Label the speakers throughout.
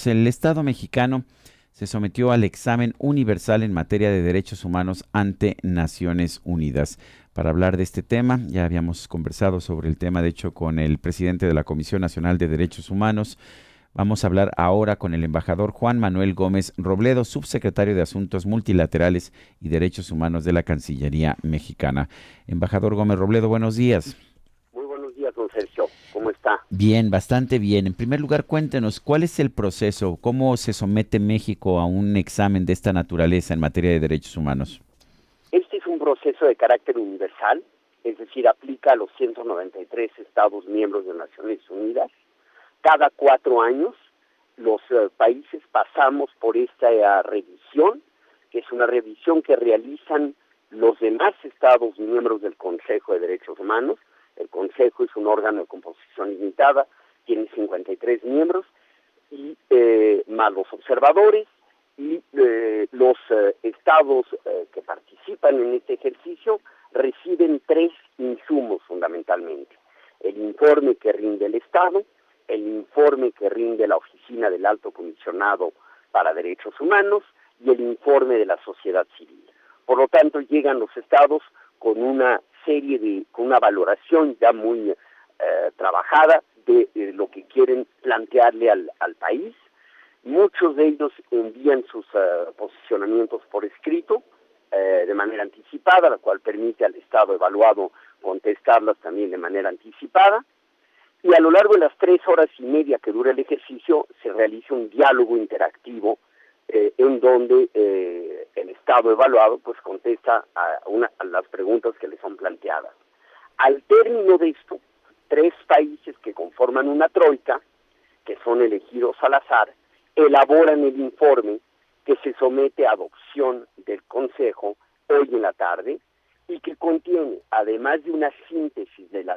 Speaker 1: El Estado mexicano se sometió al examen universal en materia de derechos humanos ante Naciones Unidas. Para hablar de este tema, ya habíamos conversado sobre el tema, de hecho, con el presidente de la Comisión Nacional de Derechos Humanos. Vamos a hablar ahora con el embajador Juan Manuel Gómez Robledo, subsecretario de Asuntos Multilaterales y Derechos Humanos de la Cancillería Mexicana. Embajador Gómez Robledo, buenos días.
Speaker 2: Muy buenos días, don Sergio. ¿Cómo está?
Speaker 1: Bien, bastante bien. En primer lugar, cuéntenos, ¿cuál es el proceso? ¿Cómo se somete México a un examen de esta naturaleza en materia de derechos humanos?
Speaker 2: Este es un proceso de carácter universal, es decir, aplica a los 193 Estados miembros de Naciones Unidas. Cada 4 años los países pasamos por esta revisión, que es una revisión que realizan los demás Estados miembros del Consejo de Derechos Humanos. El Consejo es un órgano de composición limitada, tiene 53 miembros, y más los observadores, y los estados que participan en este ejercicio reciben 3 insumos fundamentalmente: el informe que rinde el Estado, el informe que rinde la Oficina del Alto Comisionado para Derechos Humanos y el informe de la sociedad civil. Por lo tanto, llegan los estados con una con una valoración ya muy trabajada de lo que quieren plantearle al país. Muchos de ellos envían sus posicionamientos por escrito de manera anticipada, la cual permite al Estado evaluado contestarlas también de manera anticipada. Y a lo largo de las 3 horas y media que dura el ejercicio se realiza un diálogo interactivo en donde el Estado evaluado pues contesta a las preguntas que le son planteadas. Al término de esto, 3 países que conforman una troika, que son elegidos al azar, elaboran el informe que se somete a adopción del Consejo hoy en la tarde y que contiene, además de una síntesis del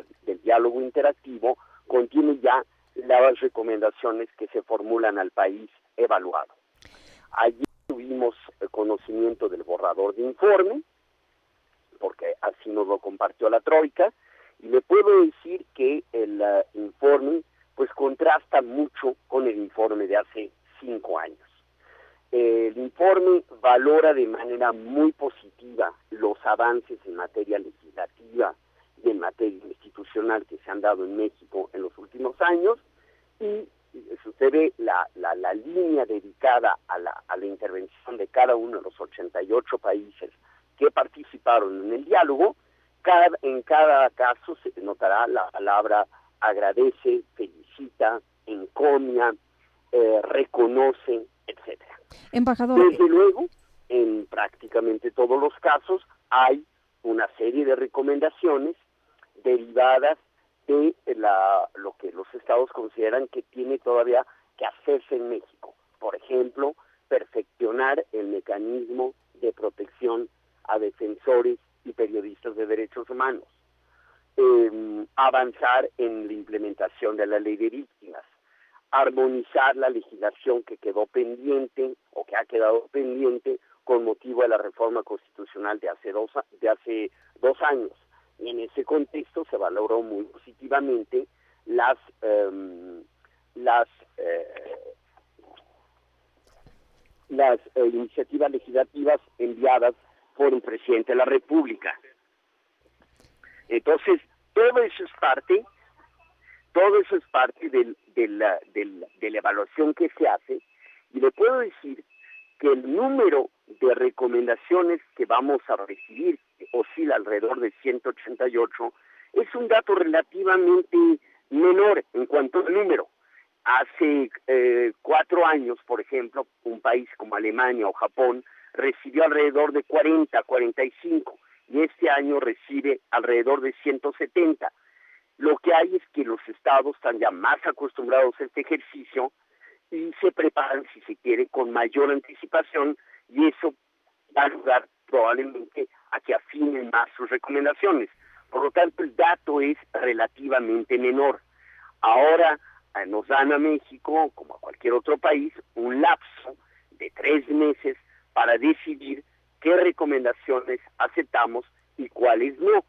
Speaker 2: diálogo interactivo, contiene ya las recomendaciones que se formulan al país evaluado. Allí tuvimos conocimiento del borrador de informe, porque así nos lo compartió la troika, y le puedo decir que el informe pues contrasta mucho con el informe de hace 5 años. El informe valora de manera muy positiva los avances en materia legislativa y en materia institucional que se han dado en México en los últimos años, y usted ve la línea dedicada a la intervención de cada uno de los 88 países que participaron en el diálogo. En cada caso se notará la palabra agradece, felicita, encomia, reconoce, etcétera.
Speaker 3: Embajador.
Speaker 2: Desde luego, en prácticamente todos los casos hay una serie de recomendaciones derivadas de lo que los estados consideran que tiene todavía que hacerse en México. Por ejemplo, perfeccionar el mecanismo de protección a defensores y periodistas de derechos humanos, avanzar en la implementación de la ley de víctimas, armonizar la legislación que quedó pendiente o que ha quedado pendiente con motivo de la reforma constitucional de hace 2 años. Y en ese contexto se valoró muy positivamente las iniciativas legislativas enviadas por el presidente de la República. Entonces, todo eso es parte de la evaluación que se hace, y le puedo decir que el número de recomendaciones que vamos a recibir, que oscila alrededor de 188, es un dato relativamente menor en cuanto al número. Hace 4 años, por ejemplo, un país como Alemania o Japón recibió alrededor de 40, 45, y este año recibe alrededor de 170. Lo que hay es que los estados están ya más acostumbrados a este ejercicio y se preparan, si se quiere, con mayor anticipación, y eso va a ayudar probablemente a que afinen más sus recomendaciones. Por lo tanto, el dato es relativamente menor. Ahora nos dan a México, como a cualquier otro país, un lapso de 3 meses para decidir qué recomendaciones aceptamos y cuáles no.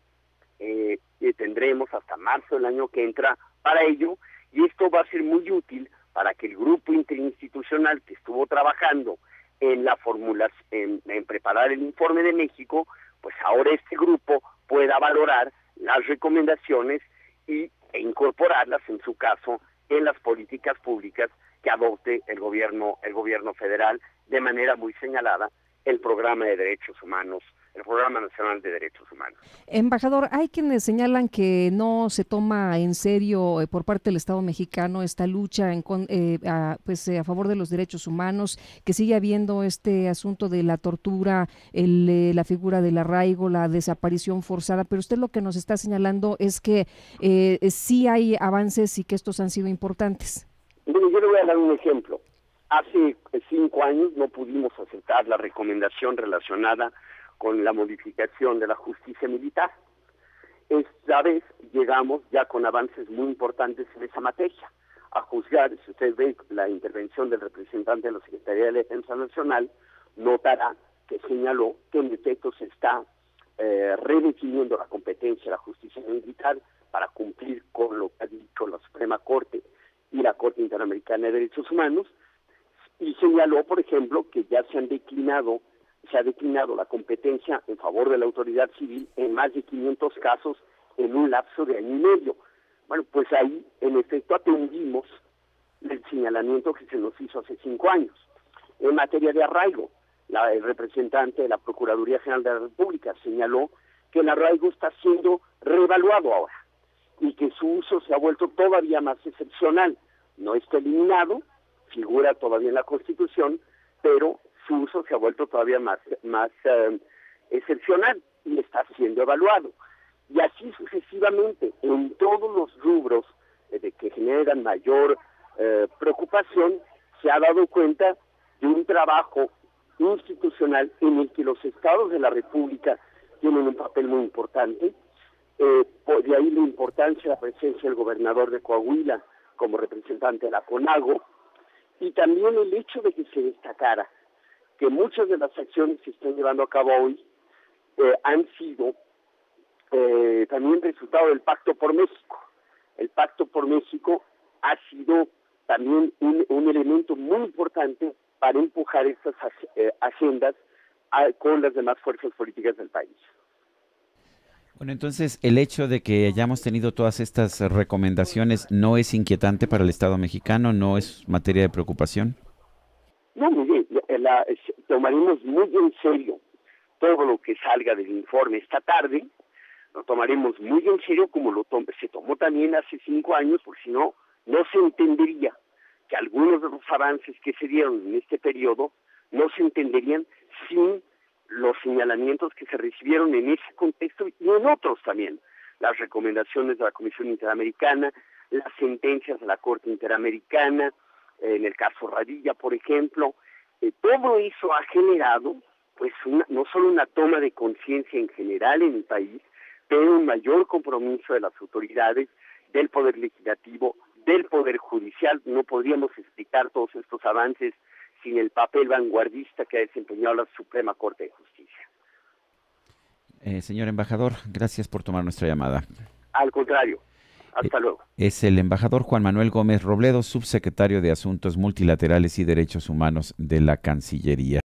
Speaker 2: Tendremos hasta marzo del año que entra para ello, y esto va a ser muy útil para que el grupo interinstitucional que estuvo trabajando en la formulación, en preparar el informe de México, pues ahora este grupo pueda valorar las recomendaciones e incorporarlas, en su caso, en las políticas públicas que adopte el gobierno federal, de manera muy señalada, el Programa de Derechos Humanos, el Programa Nacional de Derechos Humanos.
Speaker 3: Embajador, hay quienes señalan que no se toma en serio por parte del Estado mexicano esta lucha a favor de los derechos humanos, que sigue habiendo este asunto de la tortura, la figura del arraigo, la desaparición forzada, pero usted lo que nos está señalando es que sí hay avances y que estos han sido importantes.
Speaker 2: Bueno, yo le voy a dar un ejemplo. Hace 5 años no pudimos aceptar la recomendación relacionada con la modificación de la justicia militar. Esta vez llegamos ya con avances muy importantes en esa materia. A juzgar, si usted ve la intervención del representante de la Secretaría de Defensa Nacional, notará que señaló que en efecto se está redefiniendo la competencia de la justicia militar para cumplir con lo que ha dicho la Suprema Corte y la Corte Interamericana de Derechos Humanos, y señaló, por ejemplo, que ya se ha declinado la competencia en favor de la autoridad civil en más de 500 casos en un lapso de 1 año y medio. Bueno, pues ahí, en efecto, atendimos el señalamiento que se nos hizo hace 5 años. En materia de arraigo, el representante de la Procuraduría General de la República señaló que el arraigo está siendo reevaluado ahora y que su uso se ha vuelto todavía más excepcional. No está eliminado, figura todavía en la Constitución, pero su uso se ha vuelto todavía más excepcional y está siendo evaluado. Y así sucesivamente, en todos los rubros que generan mayor preocupación, se ha dado cuenta de un trabajo institucional en el que los estados de la República tienen un papel muy importante. De ahí la importancia de la presencia del gobernador de Coahuila como representante de la CONAGO, y también el hecho de que se destacara que muchas de las acciones que se están llevando a cabo hoy han sido también resultado del Pacto por México. El Pacto por México ha sido también un elemento muy importante para empujar estas agendas con las demás fuerzas políticas del país.
Speaker 1: Bueno, entonces, ¿el hecho de que hayamos tenido todas estas recomendaciones no es inquietante para el Estado mexicano? ¿No es materia de preocupación?
Speaker 2: No, muy bien. Tomaremos muy en serio todo lo que salga del informe esta tarde. Lo tomaremos muy en serio como se tomó también hace 5 años, porque si no, no se entendería que algunos de los avances que se dieron en este periodo no se entenderían sin los señalamientos que se recibieron en ese contexto y en otros también. Las recomendaciones de la Comisión Interamericana, las sentencias de la Corte Interamericana, en el caso Radilla, por ejemplo. Todo eso ha generado pues no solo una toma de conciencia en general en el país, pero un mayor compromiso de las autoridades, del Poder Legislativo, del Poder Judicial. No podríamos explicar todos estos avances sin el papel vanguardista que ha desempeñado la Suprema Corte de Justicia.
Speaker 1: Señor embajador, gracias por tomar nuestra llamada.
Speaker 2: Al contrario, hasta luego.
Speaker 1: Es el embajador Juan Manuel Gómez Robledo, subsecretario de Asuntos Multilaterales y Derechos Humanos de la Cancillería.